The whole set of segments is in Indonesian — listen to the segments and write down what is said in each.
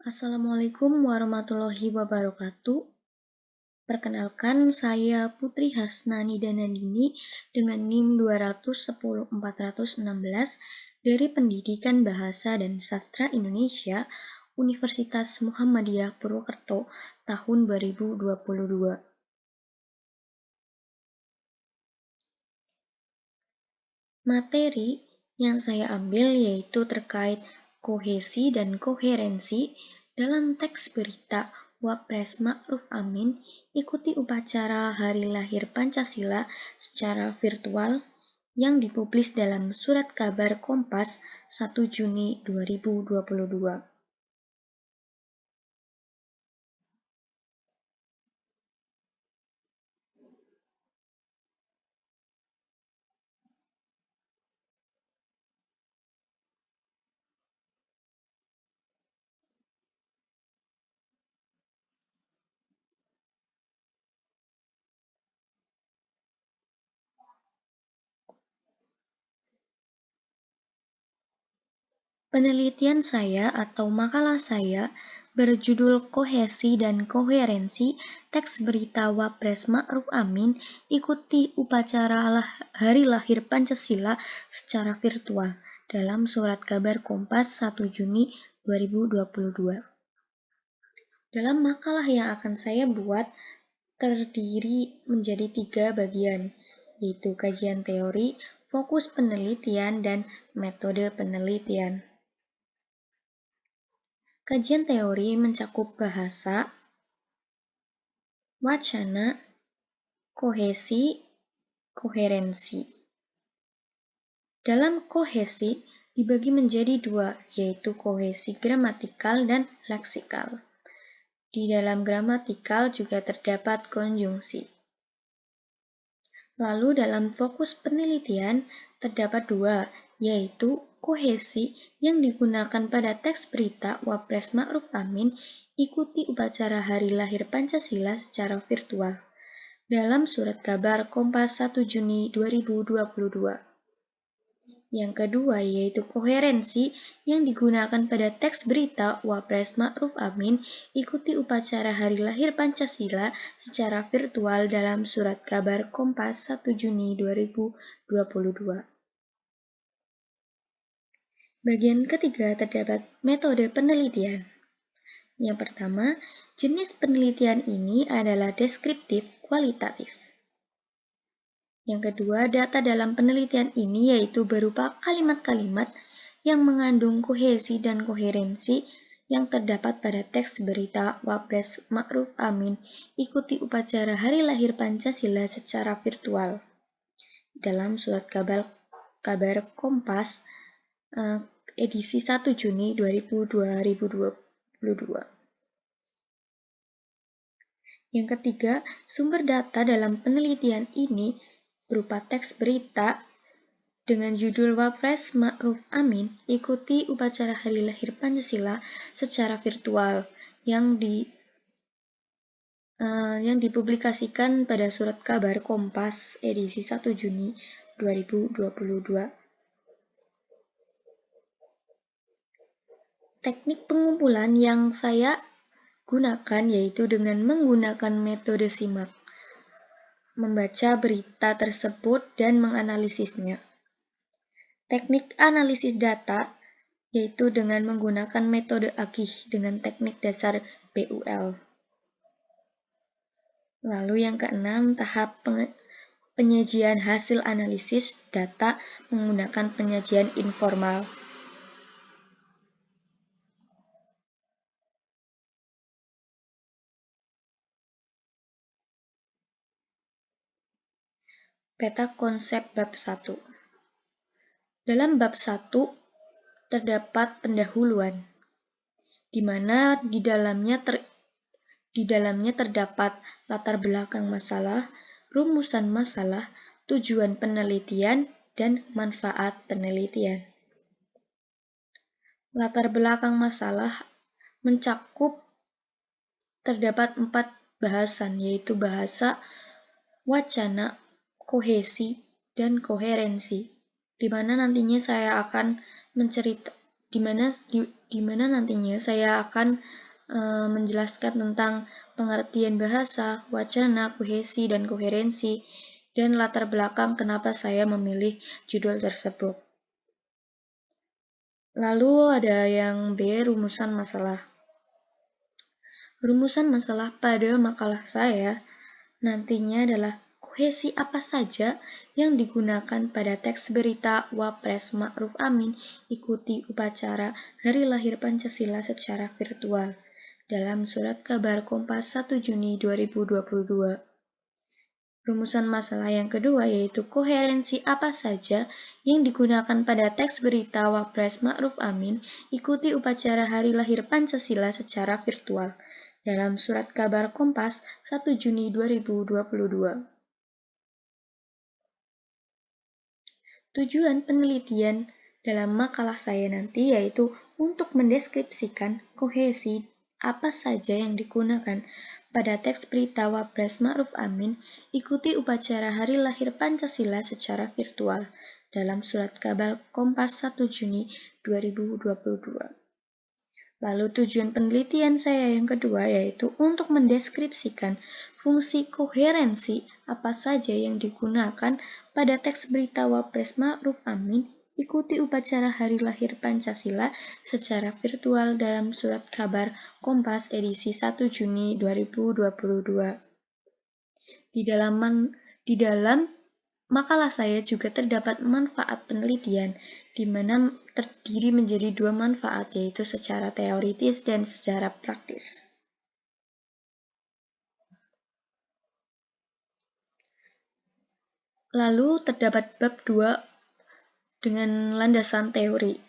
Assalamualaikum warahmatullahi wabarakatuh. Perkenalkan, saya Putri Hasnani Danandini dengan NIM 210.416 dari Pendidikan Bahasa dan Sastra Indonesia, Universitas Muhammadiyah Purwokerto, tahun 2022. Materi yang saya ambil yaitu terkait kohesi dan koherensi dalam teks berita Wapres Ma'ruf Amin ikuti upacara Hari Lahir Pancasila secara virtual yang dipublis dalam Surat Kabar Kompas 1 Juni 2022. Penelitian saya atau makalah saya berjudul Kohesi dan Koherensi Teks Berita Wapres Ma'ruf Amin ikuti upacara Hari Lahir Pancasila secara virtual dalam Surat Kabar Kompas 1 Juni 2022. Dalam makalah yang akan saya buat terdiri menjadi 3 bagian, yaitu kajian teori, fokus penelitian, dan metode penelitian. Kajian teori mencakup bahasa, wacana, kohesi, koherensi. Dalam kohesi dibagi menjadi 2, yaitu kohesi gramatikal dan leksikal. Di dalam gramatikal juga terdapat konjungsi. Lalu dalam fokus penelitian terdapat 2, yaitu kohesi yang digunakan pada teks berita Wapres Ma'ruf Amin ikuti upacara Hari Lahir Pancasila secara virtual dalam Surat Kabar Kompas 1 Juni 2022. Yang kedua yaitu koherensi yang digunakan pada teks berita Wapres Ma'ruf Amin ikuti upacara Hari Lahir Pancasila secara virtual dalam Surat Kabar Kompas 1 Juni 2022. Bagian ketiga terdapat metode penelitian. Yang pertama, jenis penelitian ini adalah deskriptif kualitatif. Yang kedua, data dalam penelitian ini yaitu berupa kalimat-kalimat yang mengandung kohesi dan koherensi yang terdapat pada teks berita Wapres Ma'ruf Amin ikuti upacara Hari Lahir Pancasila secara virtual dalam Surat Kabar Kompas edisi 1 Juni 2022. Yang ketiga, sumber data dalam penelitian ini berupa teks berita dengan judul Wapres Ma'ruf Amin ikuti upacara Hari Lahir Pancasila secara virtual yang dipublikasikan pada Surat Kabar Kompas edisi 1 Juni 2022. Teknik pengumpulan yang saya gunakan yaitu dengan menggunakan metode simak, membaca berita tersebut dan menganalisisnya. Teknik analisis data yaitu dengan menggunakan metode Agih dengan teknik dasar BUL. Lalu yang keenam, tahap penyajian hasil analisis data menggunakan penyajian informal. Peta konsep bab 1. Dalam bab 1 terdapat pendahuluan, di mana di dalamnya terdapat latar belakang masalah, rumusan masalah, tujuan penelitian, dan manfaat penelitian. Latar belakang masalah mencakup terdapat 4 bahasan, yaitu bahasa, wacana, kohesi, dan koherensi, di mana nantinya saya akan di mana nantinya saya akan menjelaskan tentang pengertian bahasa, wacana, kohesi, dan koherensi, dan latar belakang kenapa saya memilih judul tersebut. Lalu ada yang B, rumusan masalah. Rumusan masalah pada makalah saya nantinya adalah kohesi apa saja yang digunakan pada teks berita Wapres Ma'ruf Amin ikuti upacara Hari Lahir Pancasila secara virtual dalam Surat Kabar Kompas 1 Juni 2022. Rumusan masalah yang kedua yaitu koherensi apa saja yang digunakan pada teks berita Wapres Ma'ruf Amin ikuti upacara Hari Lahir Pancasila secara virtual dalam Surat Kabar Kompas 1 Juni 2022. Tujuan penelitian dalam makalah saya nanti yaitu untuk mendeskripsikan kohesi apa saja yang digunakan pada teks berita Wapres Ma'ruf Amin ikuti upacara Hari Lahir Pancasila secara virtual dalam Surat Kabar Kompas 1 Juni 2022. Lalu tujuan penelitian saya yang kedua yaitu untuk mendeskripsikan fungsi koherensi apa saja yang digunakan pada teks berita Wapres Ma'ruf Amin ikuti upacara Hari Lahir Pancasila secara virtual dalam Surat Kabar Kompas edisi 1 Juni 2022. Di dalam makalah saya juga terdapat manfaat penelitian, di mana terdiri menjadi dua manfaat, yaitu secara teoritis dan secara praktis. Lalu terdapat bab 2 dengan landasan teori.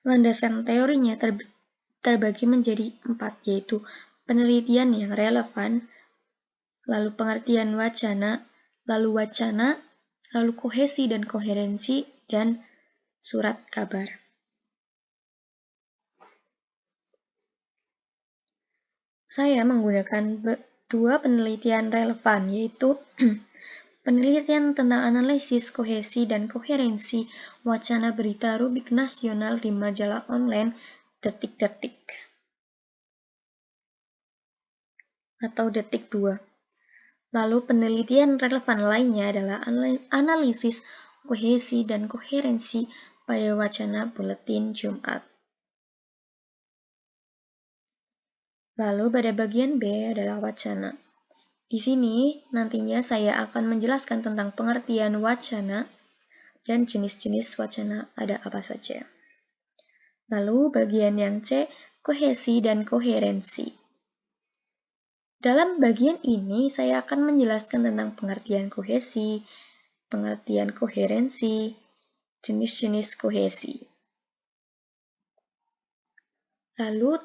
Landasan teorinya terbagi menjadi 4, yaitu penelitian yang relevan, lalu pengertian wacana, lalu kohesi dan koherensi, dan surat kabar. Saya menggunakan dua penelitian relevan, yaitu penelitian tentang analisis kohesi dan koherensi wacana berita rubrik nasional di majalah online Detik-Detik atau Detik 2. Lalu penelitian relevan lainnya adalah analisis kohesi dan koherensi pada wacana Buletin Jumat. Lalu pada bagian B adalah wacana. Di sini nantinya saya akan menjelaskan tentang pengertian wacana dan jenis-jenis wacana ada apa saja. Lalu bagian yang C, kohesi dan koherensi. Dalam bagian ini saya akan menjelaskan tentang pengertian kohesi, pengertian koherensi, jenis-jenis kohesi. Lalu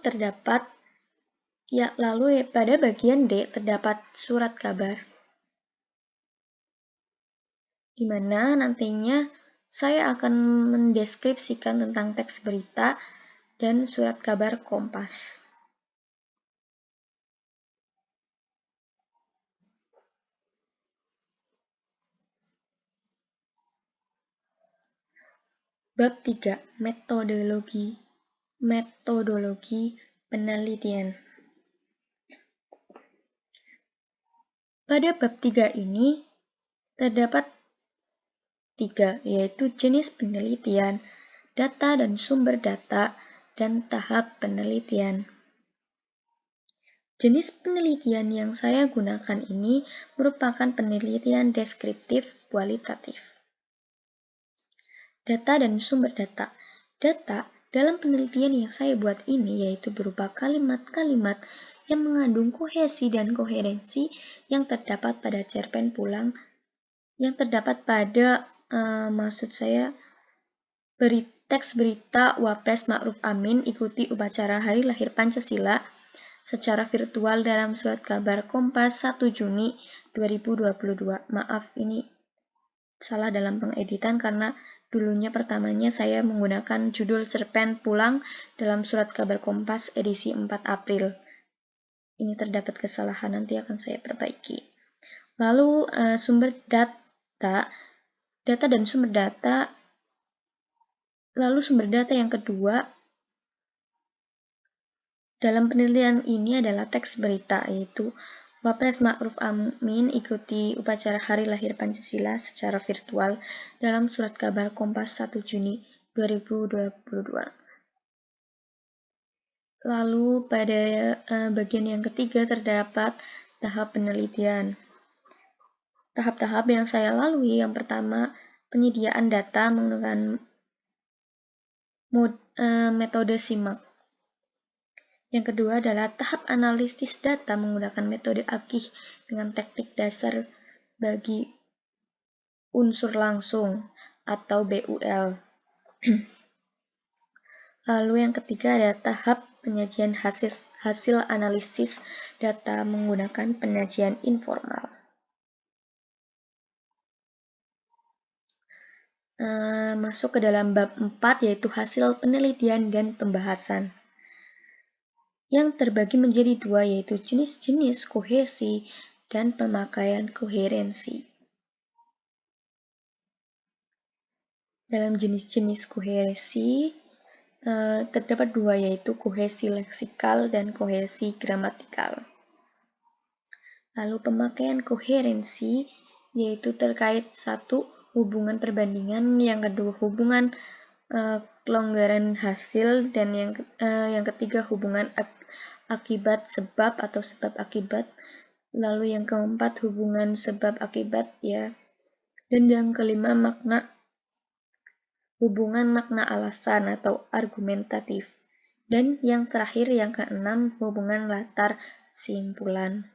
pada bagian D terdapat surat kabar, di mana nantinya saya akan mendeskripsikan tentang teks berita dan surat kabar Kompas. Bab 3. Metodologi penelitian. Pada bab 3 ini terdapat 3, yaitu jenis penelitian, data dan sumber data, dan tahap penelitian. Jenis penelitian yang saya gunakan ini merupakan penelitian deskriptif kualitatif. Data dan sumber data. Data dalam penelitian yang saya buat ini yaitu berupa kalimat-kalimat yang mengandung kohesi dan koherensi yang terdapat pada cerpen pulang, yang terdapat pada teks berita Wapres Ma'ruf Amin ikuti upacara Hari Lahir Pancasila secara virtual dalam Surat Kabar Kompas 1 Juni 2022. Maaf, ini salah dalam pengeditan karena dulunya pertamanya saya menggunakan judul cerpen pulang dalam Surat Kabar Kompas edisi 4 April. Ini terdapat kesalahan, nanti akan saya perbaiki. Lalu sumber data dan sumber data Lalu sumber data yang kedua dalam penelitian ini adalah teks berita, yaitu Wapres Ma'ruf Amin ikuti upacara Hari Lahir Pancasila secara virtual dalam Surat Kabar Kompas 1 Juni 2022. Lalu pada bagian yang ketiga terdapat tahap penelitian. Tahap-tahap yang saya lalui, yang pertama penyediaan data menggunakan metode SIMAK. Yang kedua adalah tahap analisis data menggunakan metode AGIH dengan teknik dasar bagi unsur langsung atau BUL. Lalu yang ketiga adalah tahap penyajian hasil analisis data menggunakan penyajian informal. Masuk ke dalam bab 4 yaitu hasil penelitian dan pembahasan. Yang terbagi menjadi dua yaitu jenis-jenis kohesi dan pemakaian koherensi. Dalam jenis-jenis kohesi terdapat dua yaitu kohesi leksikal dan kohesi gramatikal. Lalu pemakaian koherensi yaitu terkait satu hubungan perbandingan, yang kedua hubungan kelonggaran hasil, dan yang ketiga hubungan akibat sebab atau sebab akibat. Lalu yang keempat hubungan sebab akibat ya. Dan yang kelima hubungan makna alasan atau argumentatif. Dan yang terakhir yang keenam hubungan latar simpulan.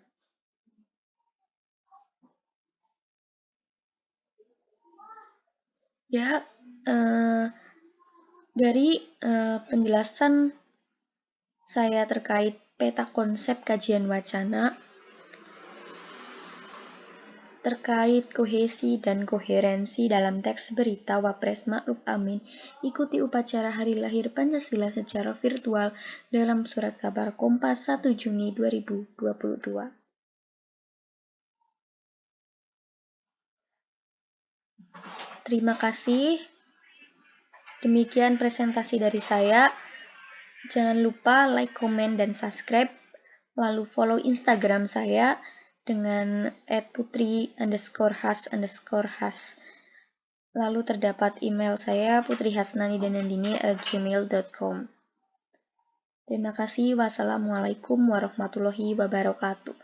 Ya, dari penjelasan saya terkait peta konsep kajian wacana, terkait kohesi dan koherensi dalam teks berita Wapres Ma'ruf Amin ikuti upacara Hari Lahir Pancasila secara virtual dalam Surat Kabar Kompas 1 Juni 2022. Terima kasih. Demikian presentasi dari saya. Jangan lupa like, komen, dan subscribe. Lalu follow Instagram saya dengan @putri_has_. Lalu terdapat email saya putrihasnanidanandini@gmail.com. Terima kasih. Wassalamualaikum warahmatullahi wabarakatuh.